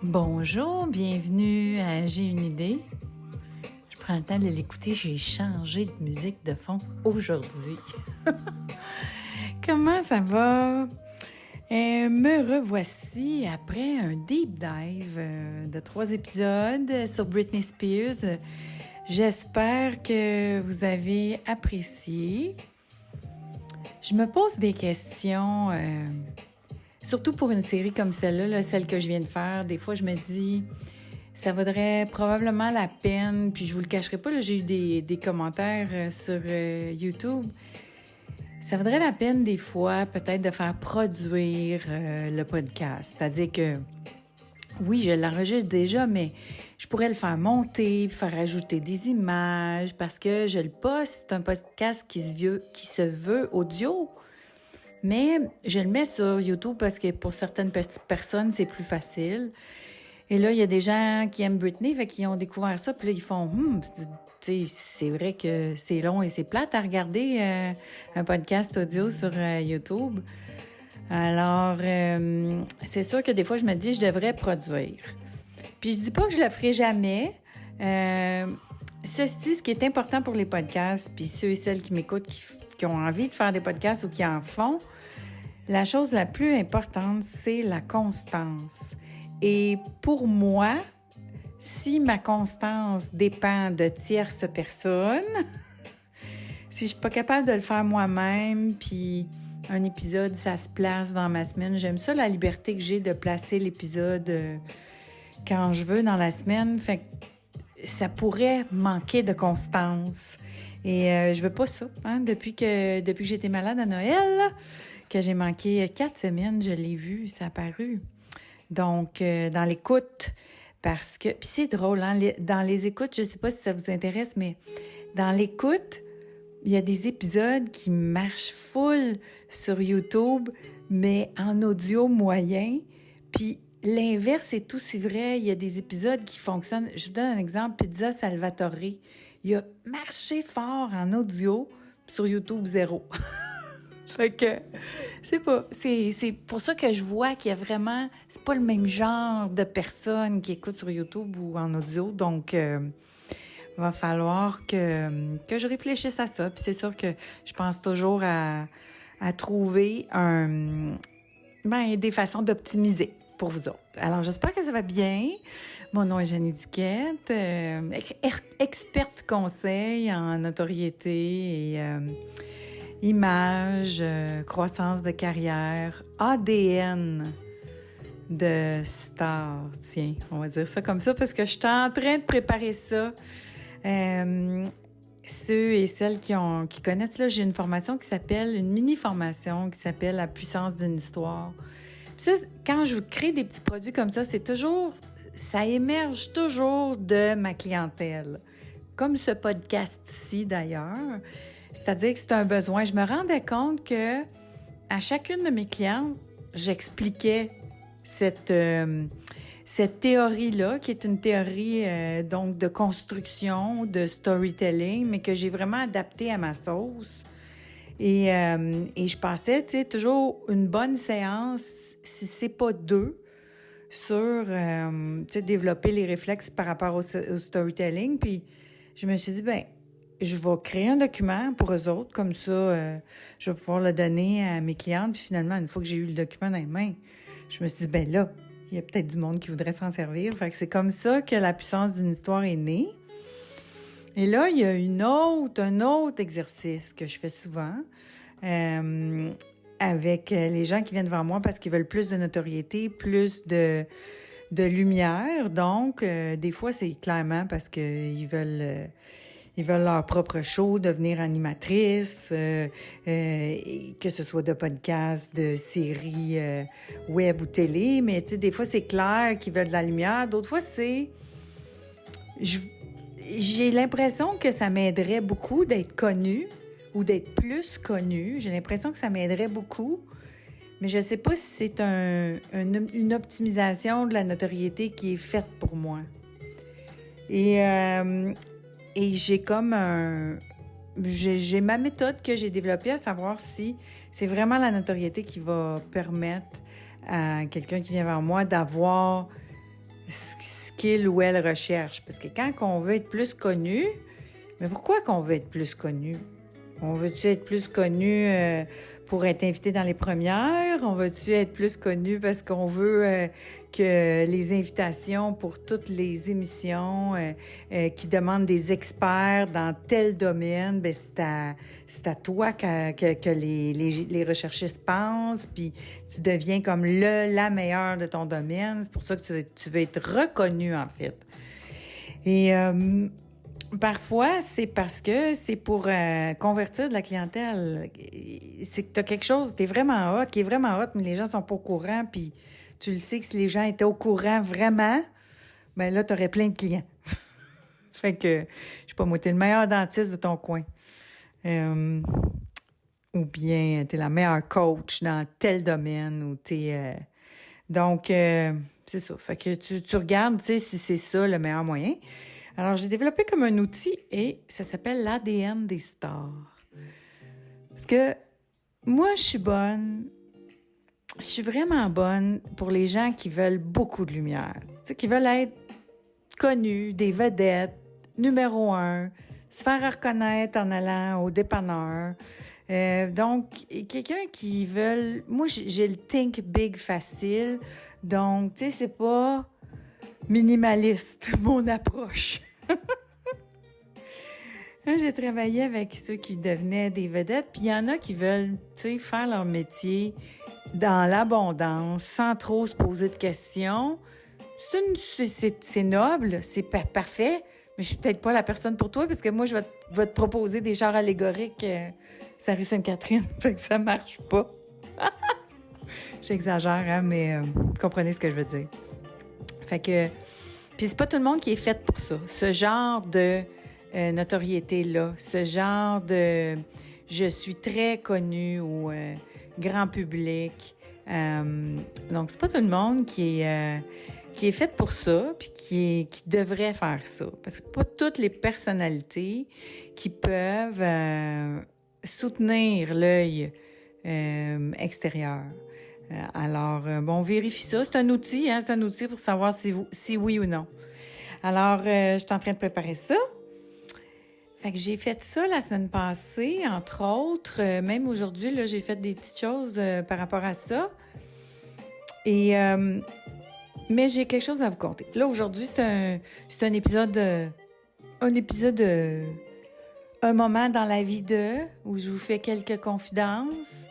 Bonjour, bienvenue à J'ai une idée. Je prends le temps de l'écouter, j'ai changé de musique de fond aujourd'hui. Comment ça va? Me revoici après un deep dive de 3 épisodes sur Britney Spears. J'espère que vous avez apprécié. Je me pose des questions, surtout pour une série comme celle-là, celle que je viens de faire. Des fois, je me dis, ça vaudrait probablement la peine, puis je vous le cacherai pas, là, j'ai eu des commentaires sur YouTube. Ça vaudrait la peine des fois peut-être de faire produire le podcast. C'est-à-dire que, oui, je l'enregistre déjà, mais je pourrais le faire monter, faire ajouter des images, parce que je le poste, c'est un podcast qui se veut audio. Mais je le mets sur YouTube parce que pour certaines personnes, c'est plus facile. Et là, il y a des gens qui aiment Britney, fait qu'ils ont découvert ça, puis là, ils font c'est vrai que c'est long et c'est plate à regarder un podcast audio sur YouTube. Alors, c'est sûr que des fois, je me dis, je devrais produire. Puis je dis pas que je le ferai jamais. Ceci, ce qui est important pour les podcasts, puis ceux et celles qui m'écoutent, qui ont envie de faire des podcasts ou qui en font, la chose la plus importante, c'est la constance. Et pour moi, si ma constance dépend de tierces personnes, si je suis pas capable de le faire moi-même, puis un épisode, ça se place dans ma semaine, j'aime ça, la liberté que j'ai de placer l'épisode quand je veux dans la semaine, fait que ça pourrait manquer de constance. Et je veux pas ça, hein? Depuis que j'étais malade à Noël, que j'ai manqué 4 semaines, je l'ai vu, ça a paru. Donc, dans l'écoute, parce que... Puis c'est drôle, hein? Dans les écoutes, je sais pas si ça vous intéresse, mais dans l'écoute, il y a des épisodes qui marchent full sur YouTube, mais en audio moyen. Puis l'inverse est aussi vrai. Il y a des épisodes qui fonctionnent. Je vous donne un exemple, Pizza Salvatore. Il a marché fort en audio, sur YouTube, 0. Fait que, c'est pour ça que je vois qu'il y a vraiment, c'est pas le même genre de personnes qui écoutent sur YouTube ou en audio, donc va falloir que je réfléchisse à ça. Puis c'est sûr que je pense toujours à trouver des façons d'optimiser pour vous autres. Alors, j'espère que ça va bien. Mon nom est Jeannie Duquette, experte conseil en notoriété et image, croissance de carrière, ADN de star. Tiens, on va dire ça comme ça parce que je suis en train de préparer ça. Ceux et celles qui connaissent, là, j'ai une formation qui s'appelle, une mini-formation qui s'appelle La puissance d'une histoire. Puis ça, quand je crée des petits produits comme ça, ça émerge toujours de ma clientèle. Comme ce podcast-ci d'ailleurs. C'est-à-dire que c'est un besoin. Je me rendais compte que à chacune de mes clientes, j'expliquais cette théorie-là, qui est une théorie donc de construction, de storytelling, mais que j'ai vraiment adaptée à ma sauce. Et je passais, tu sais, toujours une bonne séance, si c'est pas 2, sur, tu sais, développer les réflexes par rapport au storytelling. Puis je me suis dit, je vais créer un document pour eux autres, comme ça, je vais pouvoir le donner à mes clientes. Puis finalement, une fois que j'ai eu le document dans les mains, je me suis dit, là, il y a peut-être du monde qui voudrait s'en servir. Fait que c'est comme ça que la puissance d'une histoire est née. Et là, il y a un autre exercice que je fais souvent avec les gens qui viennent vers moi parce qu'ils veulent plus de notoriété, plus de lumière. Donc, des fois, c'est clairement parce qu'ils veulent leur propre show, devenir animatrice, que ce soit de podcast, de séries web ou télé. Mais tu sais, des fois, c'est clair qu'ils veulent de la lumière. D'autres fois, j'ai l'impression que ça m'aiderait beaucoup d'être connue ou d'être plus connue. J'ai l'impression que ça m'aiderait beaucoup. Mais je ne sais pas si c'est une optimisation de la notoriété qui est faite pour moi. Et j'ai comme j'ai ma méthode que j'ai développée à savoir si c'est vraiment la notoriété qui va permettre à quelqu'un qui vient vers moi d'avoir ce qu'il ou elle recherche. Parce que quand on veut être plus connu, mais pourquoi qu'on veut être plus connu? On veut-tu être plus connu pour être invité dans les premières? On veut-tu être plus connu parce qu'on veut que les invitations pour toutes les émissions qui demandent des experts dans tel domaine, ben c'est à toi que les recherchistes pensent, puis tu deviens comme la meilleure de ton domaine. C'est pour ça que tu veux être reconnu, en fait. Et parfois, c'est parce que c'est pour convertir de la clientèle. C'est que tu as quelque chose, tu es vraiment hot, qui est vraiment hot, mais les gens sont pas au courant, puis tu le sais que si les gens étaient au courant vraiment, ben là, tu aurais plein de clients. Fait que, je sais pas, moi, t'es le meilleur dentiste de ton coin. Ou bien t'es la meilleure coach dans tel domaine, ou t'es... Donc, c'est ça. Fait que tu regardes, tu sais, si c'est ça le meilleur moyen. Alors, j'ai développé comme un outil et ça s'appelle l'ADN des stars. Parce que moi, je suis vraiment bonne pour les gens qui veulent beaucoup de lumière. Tu sais, qui veulent être connus, des vedettes, numéro 1, se faire reconnaître en allant au dépanneur. Donc, quelqu'un qui veut... Moi, j'ai le think big facile. Donc, tu sais, c'est pas minimaliste, mon approche. J'ai travaillé avec ceux qui devenaient des vedettes, puis il y en a qui veulent, tu sais, faire leur métier dans l'abondance, sans trop se poser de questions. C'est noble, c'est parfait, mais je suis peut-être pas la personne pour toi, parce que moi, je vais te proposer des chars allégoriques sur la rue Sainte-Catherine, fait que ça marche pas. J'exagère, hein, mais comprenez ce que je veux dire. Fait que... Puis c'est pas tout le monde qui est fait pour ça. Ce genre de notoriété-là, ce genre de « je suis très connue » ou grand public. Donc, c'est pas tout le monde qui est fait pour ça puis qui devrait faire ça. Parce que c'est pas toutes les personnalités qui peuvent soutenir l'œil extérieur. Alors, bon, on vérifie ça. C'est un outil, hein? C'est un outil pour savoir si oui ou non. Alors, je suis en train de préparer ça. Fait que j'ai fait ça la semaine passée, entre autres. Même aujourd'hui, là, j'ai fait des petites choses par rapport à ça. Et, mais j'ai quelque chose à vous conter. Là, aujourd'hui, c'est un épisode... un moment dans la vie où je vous fais quelques confidences.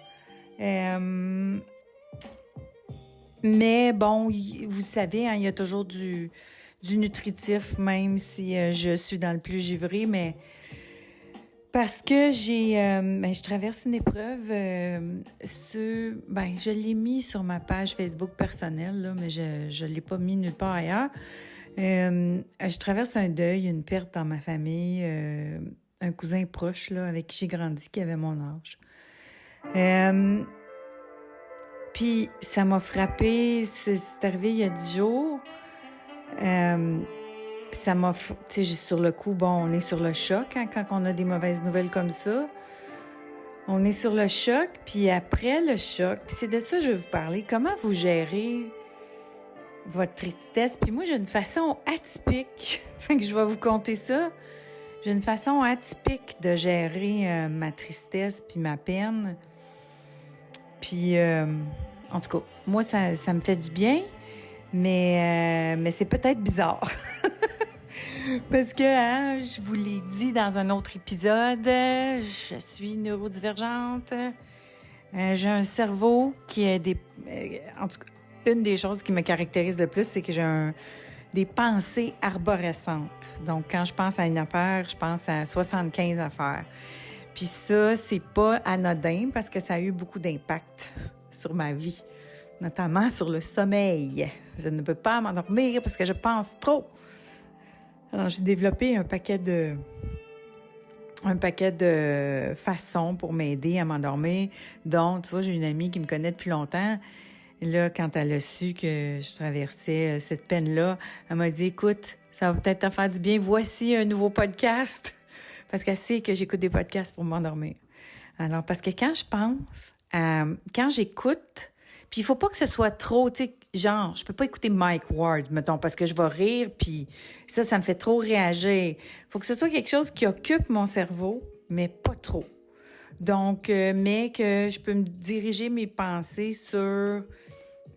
Mais bon, vous savez, hein, il y a toujours du nutritif, même si je suis dans le plus givré, mais parce que je traverse une épreuve. Je l'ai mis sur ma page Facebook personnelle, là, mais je l'ai pas mis nulle part ailleurs. Je traverse un deuil, une perte dans ma famille, un cousin proche là, avec qui j'ai grandi, qui avait mon âge. Puis ça m'a frappée, c'est arrivé il y a 10 jours. Puis ça m'a... Tu sais, sur le coup, bon, on est sur le choc hein, quand on a des mauvaises nouvelles comme ça. On est sur le choc, puis après le choc, puis c'est de ça que je vais vous parler. Comment vous gérez votre tristesse? Puis moi, j'ai une façon atypique, fait que je vais vous conter ça. J'ai une façon atypique de gérer ma tristesse puis ma peine. Puis, en tout cas, moi, ça me fait du bien, mais c'est peut-être bizarre. Parce que, hein, je vous l'ai dit dans un autre épisode, je suis neurodivergente. J'ai un cerveau qui a en tout cas, une des choses qui me caractérise le plus, c'est que j'ai des pensées arborescentes. Donc, quand je pense à une affaire, je pense à 75 affaires. Puis ça, c'est pas anodin parce que ça a eu beaucoup d'impact sur ma vie, notamment sur le sommeil. Je ne peux pas m'endormir parce que je pense trop. Alors, j'ai développé un paquet de façons pour m'aider à m'endormir. Donc, tu vois, j'ai une amie qui me connaît depuis longtemps. Et là, quand elle a su que je traversais cette peine-là, elle m'a dit, écoute, ça va peut-être te faire du bien. Voici un nouveau podcast. Parce qu'elle sait que j'écoute des podcasts pour m'endormir. Alors, parce que quand je pense, quand j'écoute, Puis il faut pas que ce soit trop, tu sais, genre, je peux pas écouter Mike Ward, mettons, parce que je vais rire, puis ça me fait trop réagir. Faut que ce soit quelque chose qui occupe mon cerveau, mais pas trop. Donc, mais que je peux me diriger mes pensées sur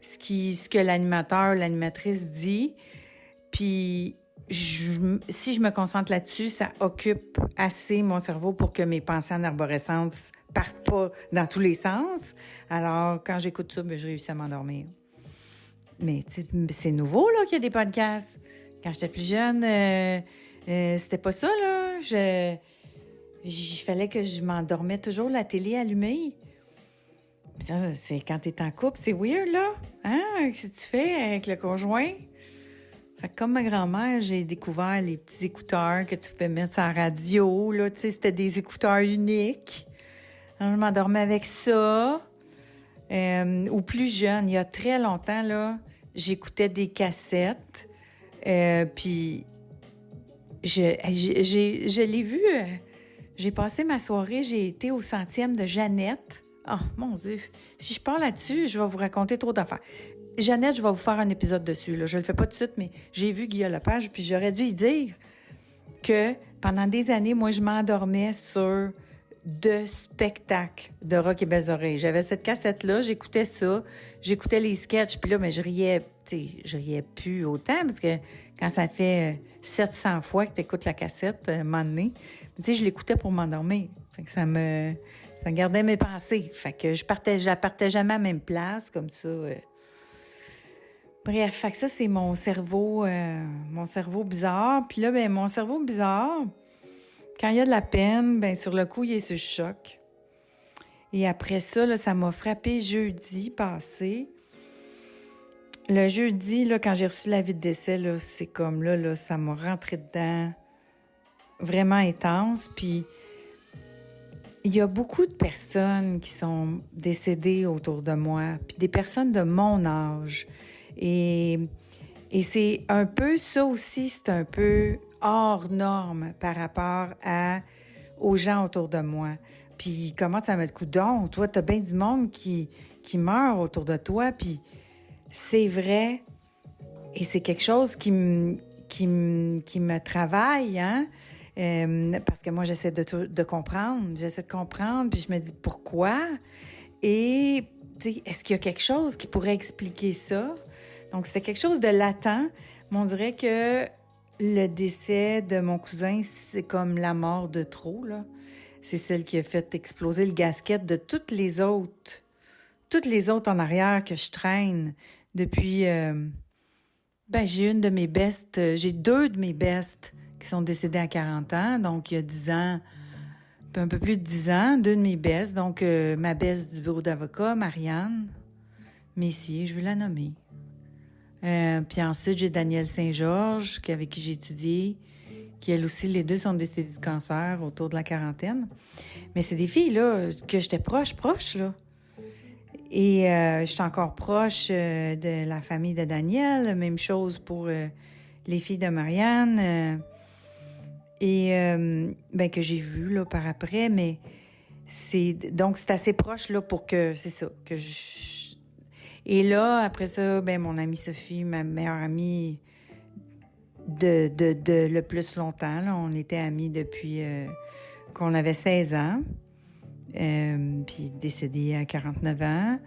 ce que l'animateur, l'animatrice dit, puis si je me concentre là-dessus, ça occupe assez mon cerveau pour que mes pensées en arborescence partent pas dans tous les sens. Alors, quand j'écoute ça, je réussis à m'endormir. Mais c'est nouveau là qu'il y a des podcasts. Quand j'étais plus jeune, c'était pas ça, là. Il fallait que je m'endormais toujours la télé allumée. Ça, c'est quand t'es en couple, c'est weird, là. Hein? Qu'est-ce que tu fais avec le conjoint? Fait que comme ma grand-mère, j'ai découvert les petits écouteurs que tu pouvais mettre sur la radio, là. Tu sais, c'était des écouteurs uniques. Alors, je m'endormais avec ça. Ou plus jeune, il y a très longtemps, là, j'écoutais des cassettes. Puis, je l'ai vu... j'ai passé ma soirée, j'ai été au 100e de Jeannette. Oh, mon Dieu! Si je parle là-dessus, je vais vous raconter trop d'affaires. Jeannette, je vais vous faire un épisode dessus. Là. Je le fais pas tout de suite, mais j'ai vu Guillaume Lepage, puis j'aurais dû y dire que pendant des années, moi, je m'endormais sur de spectacles de Rock et Belles Oreilles. J'avais cette cassette-là, j'écoutais ça, j'écoutais les sketchs, puis là, mais je riais plus autant, parce que quand ça fait 700 fois que tu écoutes la cassette, à un moment donné, je l'écoutais pour m'endormir. Fait que ça gardait mes pensées. Fait que je partais jamais à la même place, comme ça. Bref, fait que ça, c'est mon cerveau bizarre. Puis là, mon cerveau bizarre, quand il y a de la peine, sur le coup, il est sur le choc. Et après ça, là, ça m'a frappé jeudi passé. Le jeudi, là, quand j'ai reçu l'avis de décès, là, c'est comme là, ça m'a rentré dedans. Vraiment intense. Puis, il y a beaucoup de personnes qui sont décédées autour de moi, puis des personnes de mon âge. Et c'est un peu ça aussi, c'est un peu hors norme par rapport aux gens autour de moi. Puis comment ça met de coudonc? Toi, t'as bien du monde qui meurt autour de toi, puis c'est vrai. Et c'est quelque chose qui me travaille, hein? Parce que moi, j'essaie de comprendre. J'essaie de comprendre, puis je me dis pourquoi? Et, est-ce qu'il y a quelque chose qui pourrait expliquer ça? Donc, c'était quelque chose de latent, mais on dirait que le décès de mon cousin, c'est comme la mort de trop, là. C'est celle qui a fait exploser le gasket de toutes les autres en arrière que je traîne depuis... j'ai une de mes bestes, j'ai 2 de mes bestes qui sont décédées à 40 ans, donc il y a 10 ans, un peu plus de 10 ans, 2 de mes bestes, donc ma beste du bureau d'avocat, Marianne Messier, je veux la nommer. Puis ensuite, j'ai Danielle Saint-Georges, avec qui j'ai étudié, qui, elle aussi, les 2 sont décédées du cancer autour de la quarantaine. Mais c'est des filles, là, que j'étais proche, là. Et je suis encore proche de la famille de Danielle. Même chose pour les filles de Marianne. Que j'ai vu, là, par après. Mais donc, c'est assez proche, là, pour que... C'est ça, que je... Et là, après ça, mon amie Sophie, ma meilleure amie de le plus longtemps, là, on était amis depuis qu'on avait 16 ans, puis décédée à 49 ans,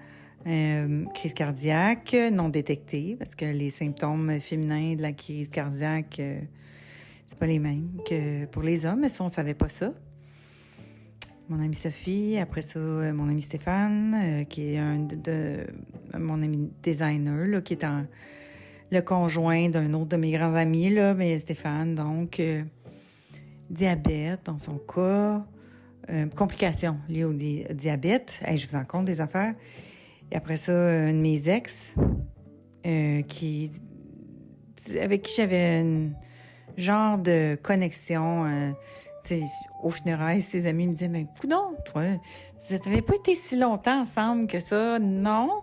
crise cardiaque non détectée, parce que les symptômes féminins de la crise cardiaque, c'est pas les mêmes que pour les hommes, mais ça, on savait pas ça. Mon amie Sophie, après ça, mon ami Stéphane, qui est mon ami designer, là, qui est le conjoint d'un autre de mes grands amis, là, mais Stéphane, donc, diabète dans son cas, complications liées au diabète. Hey, je vous en compte des affaires. Et après ça, un de mes ex, avec qui j'avais un genre de connexion. Au funérailles, ses amis me disaient, mais coudonc, toi, vous n'avez pas été si longtemps ensemble que ça, non?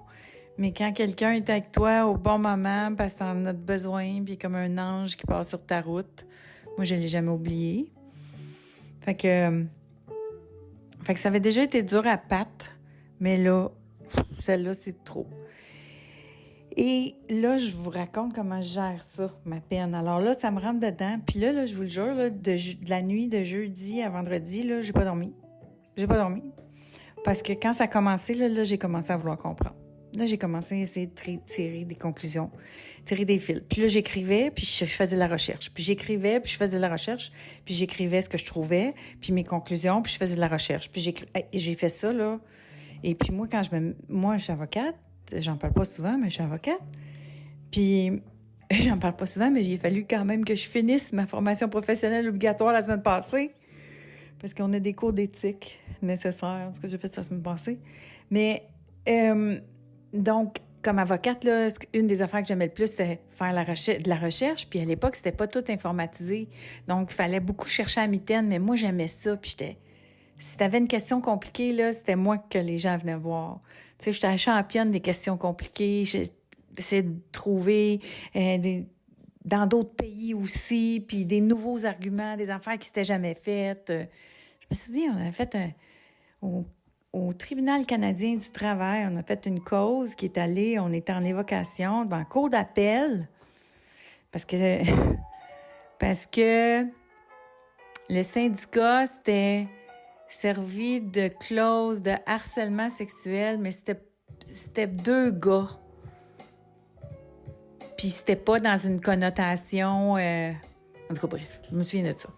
Mais quand quelqu'un est avec toi au bon moment, parce que t'en as besoin, puis comme un ange qui passe sur ta route, moi, je ne l'ai jamais oublié. Fait que ça avait déjà été dur à patte, mais là, celle-là, c'est trop. Et là, je vous raconte comment je gère ça, ma peine. Alors là, ça me rentre dedans. Puis là, je vous le jure, là, de la nuit de jeudi à vendredi, là, j'ai pas dormi. J'ai pas dormi. Parce que quand ça a commencé, là, j'ai commencé à vouloir comprendre. Là, j'ai commencé à essayer de tirer des conclusions, tirer des fils. Puis là, j'écrivais, puis je faisais de la recherche. Puis j'écrivais, puis je faisais de la recherche. Puis j'écrivais ce que je trouvais, puis mes conclusions, puis je faisais de la recherche. Puis j'ai fait ça, là. Et puis moi, moi, je suis avocate. J'en parle pas souvent, mais je suis avocate. Puis j'en parle pas souvent, mais il a fallu quand même que je finisse ma formation professionnelle obligatoire la semaine passée. Parce qu'on a des cours d'éthique nécessaires. Ce que j'ai fait la semaine passée. Mais... donc, comme avocate, là, une des affaires que j'aimais le plus, c'était faire de la recherche. Puis à l'époque, c'était pas tout informatisé. Donc, il fallait beaucoup chercher à mitaine. Mais moi, j'aimais ça. Puis si t'avais une question compliquée, là, c'était moi que les gens venaient voir. Tu sais, j'étais la championne des questions compliquées. J'essayais de trouver dans d'autres pays aussi, puis des nouveaux arguments, des affaires qui s'étaient jamais faites. Je me souviens, on avait fait au Tribunal canadien du travail, on a fait une cause qui est allée, on était en évocation, en cours d'appel, parce que le syndicat s'était servi de clause de harcèlement sexuel, mais c'était 2 gars. Puis c'était pas dans une connotation... En tout cas, bref, je me souviens de ça.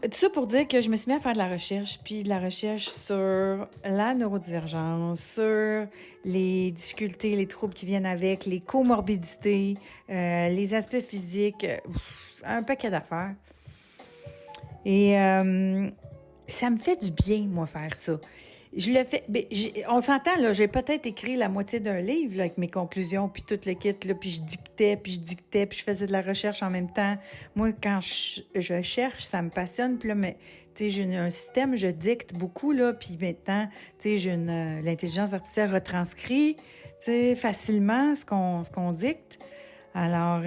Tout ça pour dire que je me suis mis à faire de la recherche, puis de la recherche sur la neurodivergence, sur les difficultés, les troubles qui viennent avec, les comorbidités, les aspects physiques, un paquet d'affaires. Et ça me fait du bien, moi, faire ça. Je le fais. On s'entend, là, j'ai peut-être écrit la moitié d'un livre là, avec mes conclusions, puis tout le kit, là, puis je dictais, puis je faisais de la recherche en même temps. Moi, quand je cherche, ça me passionne. Puis là, mais, tu sais, j'ai un système, je dicte beaucoup, là, puis maintenant, tu sais, l'intelligence artificielle retranscrit, tu sais, facilement ce qu'on dicte. Alors,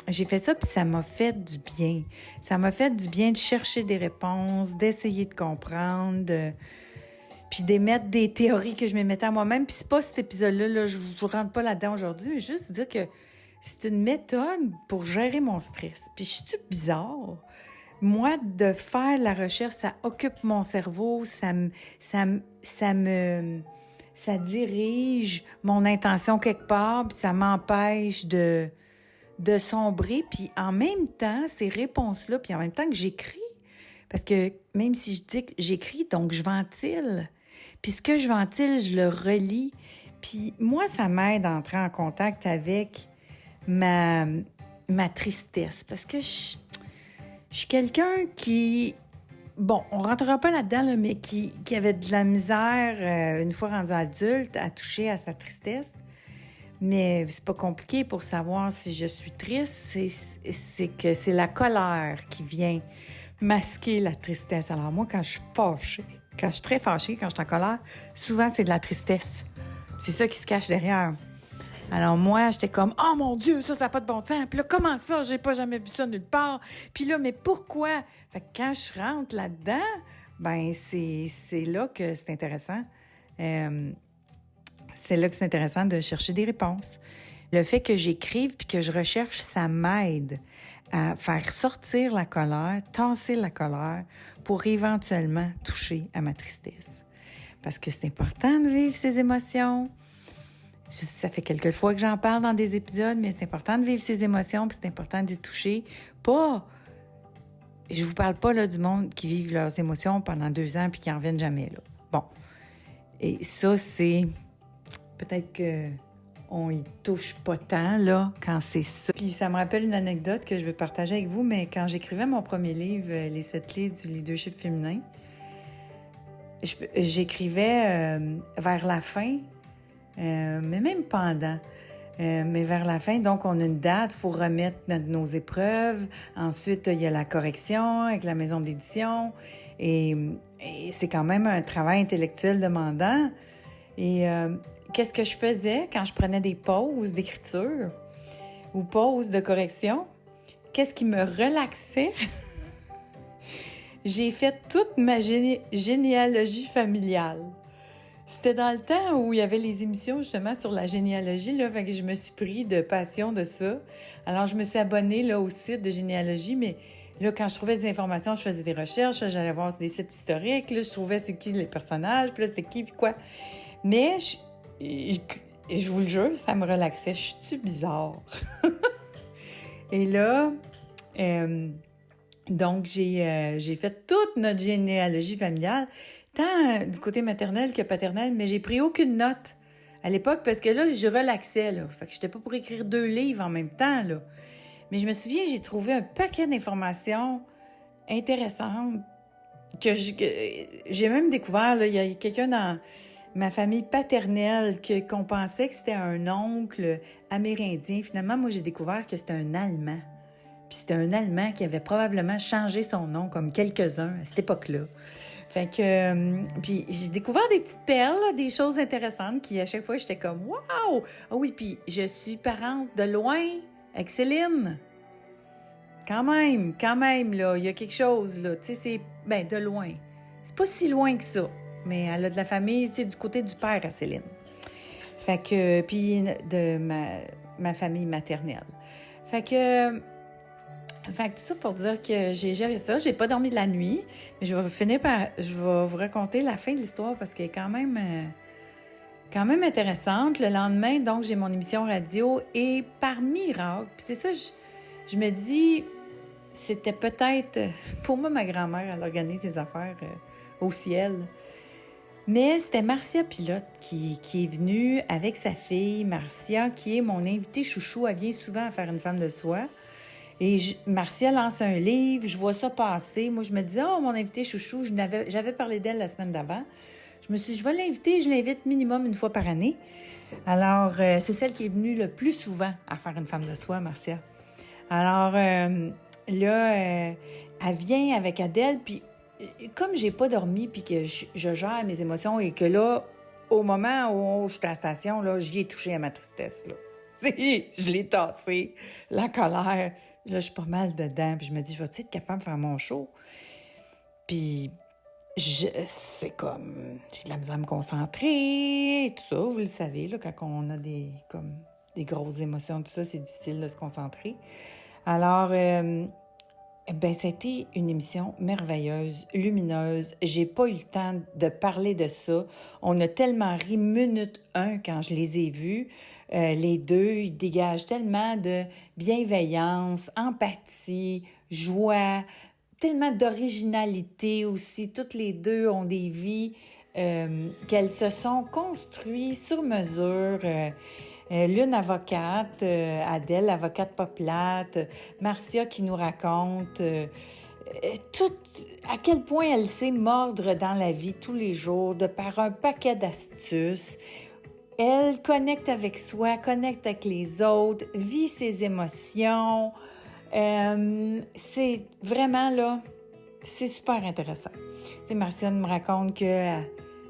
j'ai fait ça, puis ça m'a fait du bien. Ça m'a fait du bien de chercher des réponses, d'essayer de comprendre, puis d'émettre des théories que je m'émettais à moi-même. Puis c'est pas cet épisode-là, là, je vous rentre pas là-dedans aujourd'hui, mais juste dire que c'est une méthode pour gérer mon stress. Puis je suis bizarre. Moi, de faire la recherche, ça occupe mon cerveau, ça dirige mon intention quelque part, puis ça m'empêche de sombrer, puis en même temps, ces réponses-là, puis en même temps que j'écris, parce que même si je dis que j'écris, donc je ventile, puis ce que je ventile, je le relis, puis moi, ça m'aide à entrer en contact avec ma tristesse, parce que je suis quelqu'un qui... Bon, on rentrera pas là-dedans, là, mais qui avait de la misère, une fois rendu adulte, à toucher à sa tristesse. Mais c'est pas compliqué pour savoir si je suis triste, c'est que c'est la colère qui vient masquer la tristesse. Alors moi, quand je suis fâchée, quand je suis très fâchée, quand je suis en colère, souvent c'est de la tristesse. C'est ça qui se cache derrière. Alors moi, j'étais comme « Oh mon Dieu, ça n'a pas de bon sens! » Puis là, comment ça? J'ai pas jamais vu ça nulle part. Puis là, mais pourquoi? Fait que quand je rentre là-dedans, ben c'est là que c'est intéressant. C'est là que c'est intéressant de chercher des réponses. Le fait que j'écrive puis que je recherche, ça m'aide à faire sortir la colère, tasser la colère pour éventuellement toucher à ma tristesse. Parce que c'est important de vivre ses émotions. Ça fait quelques fois que j'en parle dans des épisodes, mais c'est important de vivre ses émotions puis c'est important d'y toucher. Je vous parle pas là, du monde qui vivent leurs émotions pendant 2 ans puis qui en reviennent jamais. Là. Bon. Et ça, c'est... Peut-être qu'on y touche pas tant, là, quand c'est ça. Puis ça me rappelle une anecdote que je veux partager avec vous, mais quand j'écrivais mon premier livre, Les 7 clés du leadership féminin, j'écrivais vers la fin, mais même pendant. Mais vers la fin, donc, on a une date, il faut remettre nos épreuves. Ensuite, il y a la correction avec la maison d'édition. Et c'est quand même un travail intellectuel demandant. Et qu'est-ce que je faisais quand je prenais des pauses d'écriture ou pauses de correction? Qu'est-ce qui me relaxait? J'ai fait toute ma généalogie familiale. C'était dans le temps où il y avait les émissions justement sur la généalogie, là, fait que je me suis pris de passion de ça. Alors, je me suis abonnée là, au site de généalogie, mais là, quand je trouvais des informations, je faisais des recherches, là, j'allais voir des sites historiques, là, je trouvais c'est qui les personnages, puis là, c'était qui, puis quoi. Mais, je vous le jure, ça me relaxait. Je suis bizarre. Et là, donc, j'ai fait toute notre généalogie familiale, tant du côté maternel que paternel, mais j'ai pris aucune note à l'époque parce que là, je relaxais, là. Fait que j'étais pas pour écrire 2 livres en même temps, là. Mais je me souviens, j'ai trouvé un paquet d'informations intéressantes que j'ai même découvert, là, il y a quelqu'un dans ma famille paternelle qu'on pensait que c'était un oncle amérindien. Finalement, moi, j'ai découvert que c'était un Allemand. Puis c'était un Allemand qui avait probablement changé son nom, comme quelques-uns à cette époque-là. Fait que, puis j'ai découvert des petites perles, là, des choses intéressantes qui, à chaque fois, j'étais comme « Wow! » Ah oui, puis je suis parente de loin avec Céline. Quand même, là, il y a quelque chose, là. Tu sais, c'est, de loin. C'est pas si loin que ça. Mais elle a de la famille, c'est du côté du père à Céline. Fait que, puis de ma famille maternelle. Fait que tout ça pour dire que j'ai géré ça. J'ai pas dormi de la nuit, mais je vais vous raconter la fin de l'histoire parce qu'elle est quand même intéressante. Le lendemain, donc, j'ai mon émission radio et par miracle, puis c'est ça, je me dis, c'était peut-être, pour moi, ma grand-mère, elle organise ses affaires au ciel. Mais c'était Marcia Pilote qui est venue avec sa fille, Marcia, qui est mon invitée chouchou. Elle vient souvent à faire une femme de soi. Et Marcia lance un livre, je vois ça passer. Moi, je me disais, oh, mon invité chouchou, j'avais parlé d'elle la semaine d'avant. Je me suis dit, je vais l'inviter, je l'invite minimum une fois par année. Alors, c'est celle qui est venue le plus souvent à faire une femme de soi, Marcia. Alors, là, elle vient avec Adèle, puis comme j'ai pas dormi, puis que je gère mes émotions et que là, au moment où je suis à la station, là, j'y ai touché à ma tristesse, là. Je l'ai tassé, la colère. Là, je suis pas mal dedans. Puis je me dis, je vais-tu être capable de faire mon show? Puis, c'est comme, j'ai de la misère à me concentrer, et tout ça. Vous le savez, là, quand on a des grosses émotions, tout ça, c'est difficile de se concentrer. Alors, c'était une émission merveilleuse, lumineuse. J'ai pas eu le temps de parler de ça. On a tellement ri minute 1 quand je les ai vus. Les deux, ils dégagent tellement de bienveillance, empathie, joie, tellement d'originalité aussi. Toutes les deux ont des vies qu'elles se sont construites sur mesure. L'une avocate, Adèle, avocate pas plate, Marcia qui nous raconte à quel point elle sait mordre dans la vie tous les jours de par un paquet d'astuces. Elle connecte avec soi, connecte avec les autres, vit ses émotions. C'est vraiment, là, c'est super intéressant. Tu sais, Marcia me raconte que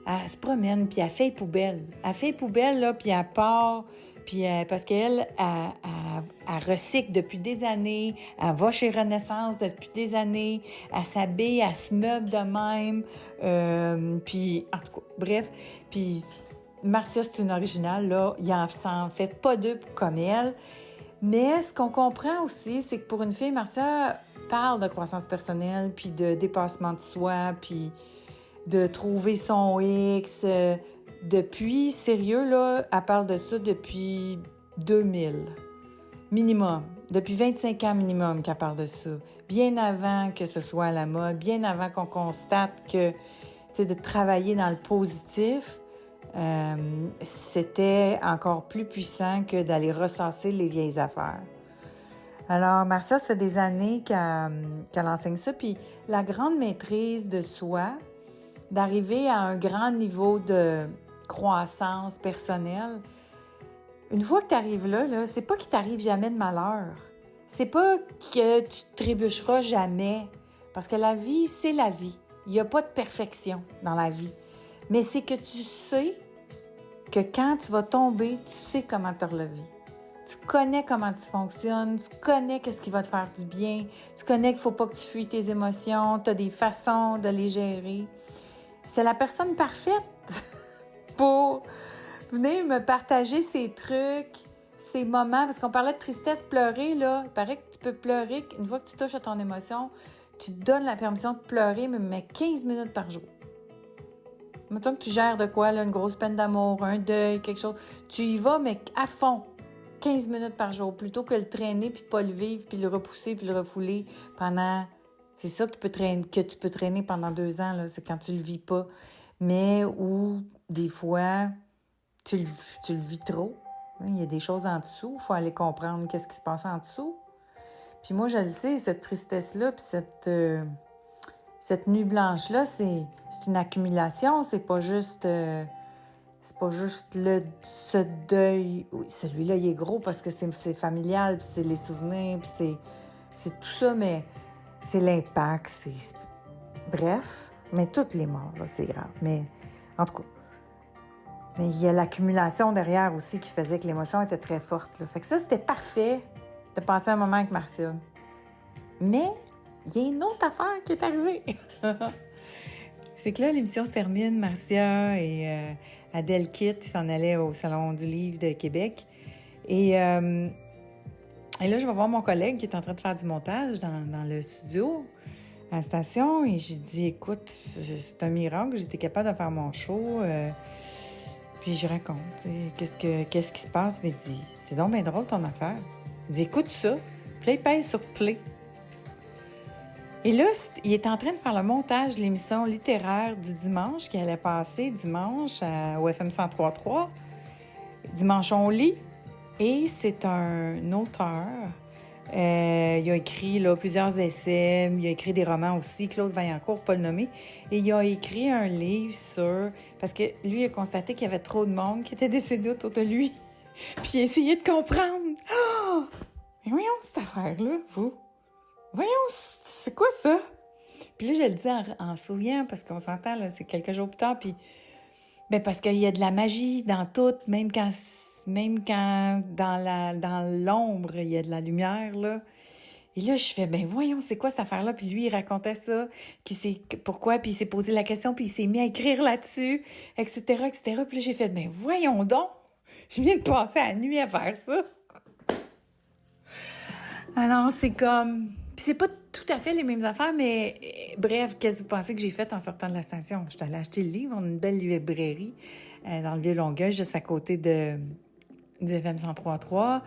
elle se promène, puis elle fait poubelle. Elle fait poubelle, là, puis elle part, puis parce qu'elle, elle recycle depuis des années, elle va chez Renaissance depuis des années, elle s'habille, elle se meuble de même, puis, en tout cas, bref, puis Marcia, c'est une originale, là, il s'en fait pas deux comme elle, mais ce qu'on comprend aussi, c'est que pour une fille, Marcia parle de croissance personnelle, puis de dépassement de soi, puis de trouver son X. Depuis, sérieux, là, elle parle de ça depuis 2000. Minimum. Depuis 25 ans minimum qu'elle parle de ça. Bien avant que ce soit à la mode, bien avant qu'on constate que, c'est de travailler dans le positif, c'était encore plus puissant que d'aller ressasser les vieilles affaires. Alors, Marcia, ça fait des années qu'elle enseigne ça, puis la grande maîtrise de soi, d'arriver à un grand niveau de croissance personnelle. Une fois que tu arrives là, c'est pas qu'il t'arrive jamais de malheur. C'est pas que tu te trébucheras jamais. Parce que la vie, c'est la vie. Il n'y a pas de perfection dans la vie. Mais c'est que tu sais que quand tu vas tomber, tu sais comment te relever. Tu connais comment tu fonctionnes, tu connais qu'est-ce qui va te faire du bien, tu connais qu'il ne faut pas que tu fuis tes émotions, tu as des façons de les gérer. C'est la personne parfaite pour venir me partager ces trucs, ces moments. Parce qu'on parlait de tristesse, pleurer, là. Il paraît que tu peux pleurer. Une fois que tu touches à ton émotion, tu te donnes la permission de pleurer, mais 15 minutes par jour. Mettons que tu gères de quoi, là, une grosse peine d'amour, un deuil, quelque chose. Tu y vas, mais à fond. 15 minutes par jour, plutôt que le traîner, puis pas le vivre, puis le repousser, puis le refouler pendant... C'est ça que tu peux traîner pendant 2 ans, là, c'est quand tu le vis pas. Mais où, des fois, tu le vis trop. Il y a des choses en dessous, il faut aller comprendre qu'est-ce qui se passe en dessous. Puis moi, je le sais, cette tristesse-là, puis cette nuit blanche-là, c'est une accumulation, c'est pas juste ce deuil. Oui, celui-là, il est gros parce que c'est familial, puis c'est les souvenirs, puis c'est tout ça, mais c'est l'impact, bref, mais toutes les morts, là, c'est grave. Mais, en tout cas, mais il y a l'accumulation derrière aussi qui faisait que l'émotion était très forte, là. Fait que ça, c'était parfait de passer un moment avec Marcia. Mais, il y a une autre affaire qui est arrivée. C'est que là, l'émission se termine, Marcia et Adèle quittent, ils s'en allaient au Salon du Livre de Québec. Et là, je vais voir mon collègue qui est en train de faire du montage dans le studio, à la station, et j'ai dit, écoute, c'est un miracle, j'étais capable de faire mon show. Puis je raconte, qu'est-ce qui se passe, mais il dit, c'est donc bien drôle ton affaire. Il dit, écoute ça, puis là, il pèse sur play. Et là, il est en train de faire le montage de l'émission littéraire du dimanche qui allait passer dimanche au FM 103.3, Dimanche on lit. Et c'est un auteur. Il a écrit là, plusieurs essais, il a écrit des romans aussi, Claude Vaillancourt, pas le nommer. Et il a écrit un livre sur... Parce que lui, il a constaté qu'il y avait trop de monde qui était décédé autour de lui. Puis il a essayé de comprendre. Oh! Mais voyons cette affaire-là, vous. Voyons, c'est quoi ça? Puis là, je le dis en souriant, parce qu'on s'entend, là, c'est quelques jours plus tard, puis... Ben parce qu'il y a de la magie dans tout, même quand dans l'ombre, il y a de la lumière, là. Et là, je fais, ben voyons, c'est quoi cette affaire-là? Puis lui, il racontait ça, pourquoi, puis il s'est posé la question, puis il s'est mis à écrire là-dessus, etc., etc. Puis là, j'ai fait, ben voyons donc! Je viens de passer la nuit à faire ça. Alors, c'est comme... Puis c'est pas tout à fait les mêmes affaires, mais bref, qu'est-ce que vous pensez que j'ai fait en sortant de la station? Je suis allée acheter le livre, on a une belle librairie dans le Vieux-Longueuil, juste à côté du FM 103.3.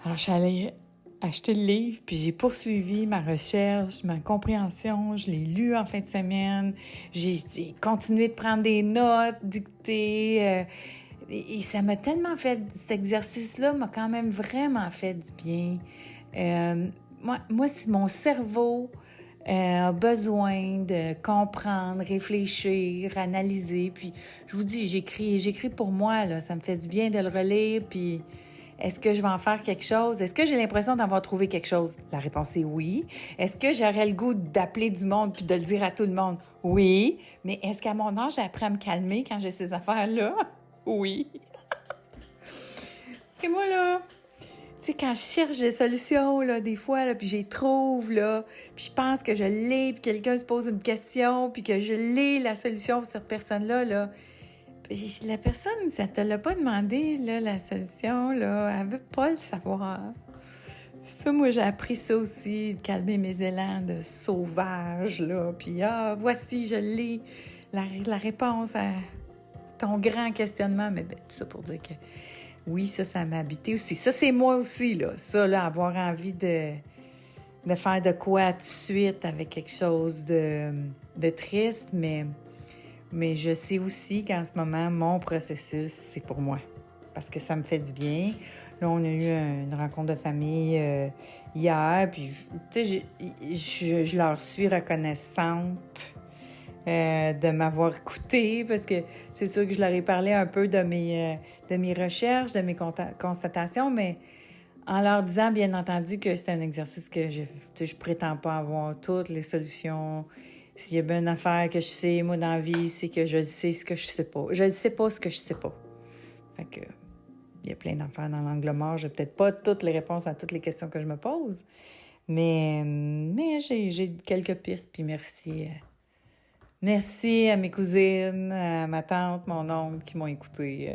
Alors, je suis allée acheter le livre, puis j'ai poursuivi ma recherche, ma compréhension. Je l'ai lu en fin de semaine. J'ai continué de prendre des notes, dicter. Et ça m'a tellement fait... Cet exercice-là m'a quand même vraiment fait du bien. Moi, c'est mon cerveau a besoin de comprendre, réfléchir, analyser. Puis, je vous dis, j'écris pour moi, là. Ça me fait du bien de le relire. Puis, est-ce que je vais en faire quelque chose? Est-ce que j'ai l'impression d'avoir trouvé quelque chose? La réponse est oui. Est-ce que j'aurais le goût d'appeler du monde puis de le dire à tout le monde? Oui. Mais est-ce qu'à mon âge, j'apprends à me calmer quand j'ai ces affaires-là? Oui. Et moi, là... Tu sais, quand je cherche des solutions, là, des fois, là, puis j'y trouve, là, puis je pense que je l'ai, puis quelqu'un se pose une question, puis que je l'ai, la solution pour cette personne-là, là. Puis la personne, ça te l'a pas demandé, là, la solution, là. Elle veut pas le savoir. Ça, moi, j'ai appris ça aussi, de calmer mes élans de sauvage, là. Puis, voici, je l'ai, la réponse à ton grand questionnement. Mais ben, tout ça pour dire que... Oui, ça m'a habité aussi. Ça, c'est moi aussi, là. Ça, là, avoir envie de faire de quoi tout de suite avec quelque chose de triste, mais je sais aussi qu'en ce moment, mon processus, c'est pour moi. Parce que ça me fait du bien. Là, on a eu une rencontre de famille hier, puis, tu sais, je leur suis reconnaissante de m'avoir écouté, parce que c'est sûr que je leur ai parlé un peu de mes recherches, de mes constatations, mais en leur disant, bien entendu, que c'est un exercice que je prétends pas avoir toutes les solutions. S'il y a bien une affaire que je sais, moi, dans la vie, c'est que je sais ce que je sais pas. Je ne sais pas ce que je sais pas. Fait que, il y a plein d'affaires dans l'angle mort. J'ai peut-être pas toutes les réponses à toutes les questions que je me pose, mais j'ai quelques pistes, puis merci Merci à mes cousines, à ma tante, mon oncle qui m'ont écouté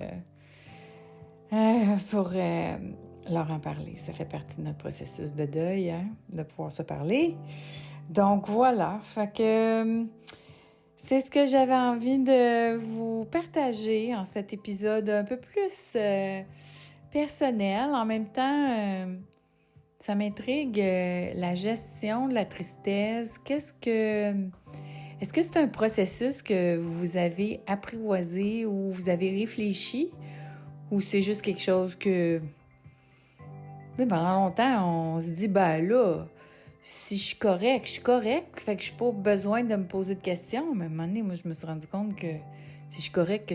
pour leur en parler. Ça fait partie de notre processus de deuil, hein, de pouvoir se parler. Donc voilà, fait que c'est ce que j'avais envie de vous partager en cet épisode un peu plus personnel. En même temps, ça m'intrigue, la gestion de la tristesse. Est-ce que c'est un processus que vous avez apprivoisé ou vous avez réfléchi ou c'est juste quelque chose que, mais pendant longtemps, on se dit, ben là, si je suis correct, fait que je n'ai pas besoin de me poser de questions. Mais à un moment donné, moi, je me suis rendu compte que si je suis correct,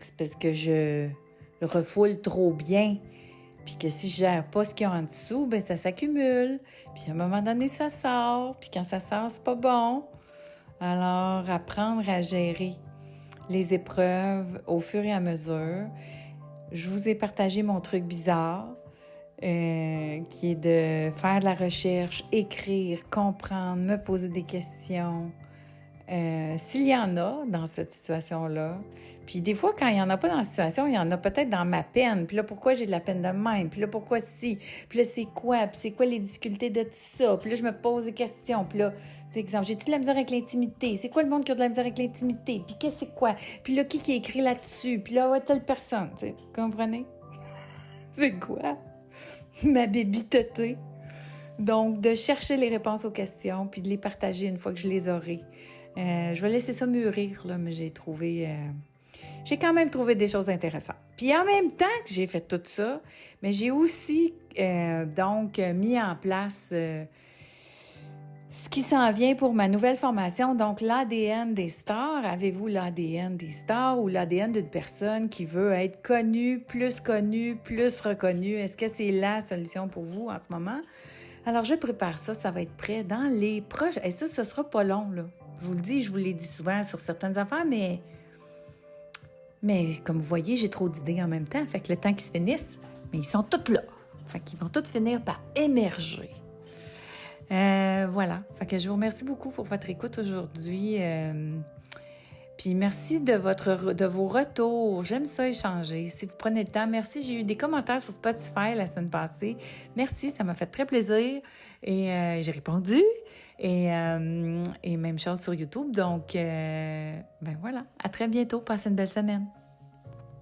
c'est parce que je le refoule trop bien. Puis que si je gère pas ce qu'il y a en dessous, ben ça s'accumule. Puis à un moment donné, ça sort. Puis quand ça sort, c'est pas bon. Alors, apprendre à gérer les épreuves au fur et à mesure. Je vous ai partagé mon truc bizarre, qui est de faire de la recherche, écrire, comprendre, me poser des questions, s'il y en a dans cette situation-là. Puis des fois, quand il n'y en a pas dans la situation, il y en a peut-être dans ma peine. Puis là, pourquoi j'ai de la peine de même? Puis là, pourquoi si? Puis là, c'est quoi? Puis c'est quoi les difficultés de tout ça? Puis là, je me pose des questions. Puis là, tu sais, exemple, j'ai-tu de la misère avec l'intimité? C'est quoi le monde qui a de la misère avec l'intimité? Puis qu'est-ce que c'est quoi? Puis là, qui a écrit là-dessus? Puis là, ouais, telle personne, tu sais, comprenez? C'est quoi? Ma bébiteté. Donc, de chercher les réponses aux questions, puis de les partager une fois que je les aurai. Je vais laisser ça mûrir, là, mais j'ai quand même trouvé des choses intéressantes. Puis en même temps que j'ai fait tout ça, mais j'ai aussi mis en place ce qui s'en vient pour ma nouvelle formation. Donc, l'ADN des stars. Avez-vous l'ADN des stars ou l'ADN d'une personne qui veut être connue, plus reconnue? Est-ce que c'est la solution pour vous en ce moment? Alors, je prépare ça. Ça va être prêt dans les proches. Et ça, ce sera pas long, là. Je vous le dis, je vous l'ai dit souvent sur certaines affaires, mais comme vous voyez, j'ai trop d'idées en même temps. Fait que le temps qu'ils se finissent, mais ils sont tous là. Fait qu'ils vont tous finir par émerger. Voilà. Fait que je vous remercie beaucoup pour votre écoute aujourd'hui. Puis merci de vos retours. J'aime ça échanger. Si vous prenez le temps, merci. J'ai eu des commentaires sur Spotify la semaine passée. Merci, ça m'a fait très plaisir. Et j'ai répondu. Et même chose sur YouTube. Donc, voilà. À très bientôt. Passez une belle semaine.